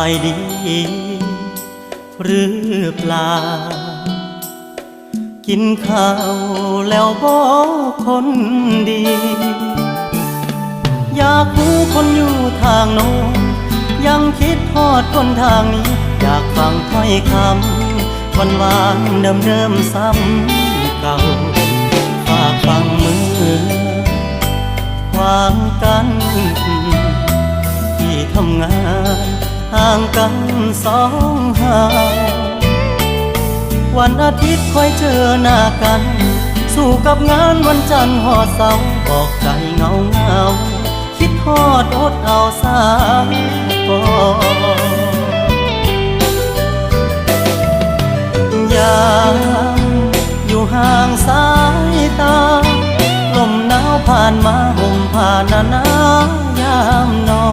ายดีหรือเปล่ากินข้าวแล้วบ่คนดีอยากรู้คนอยู่ทางโน้นยังคิดทอดคนทางนี้อยากฟังถ้อยคำหวานๆเดิมๆซ้ำเก่าฝากฟังมือขวางกันที่ทำงานห่างกันสองห่างวันอาทิตย์ค่อยเจอหน้ากันสู้กับงานวันจันทร์หอดเสาร์บอกใจเงาเงาคิดทอดอดเอาสายก่อนยังอยู่ห่างสายตาลมหนาวผ่านมาห่มผ่านหนา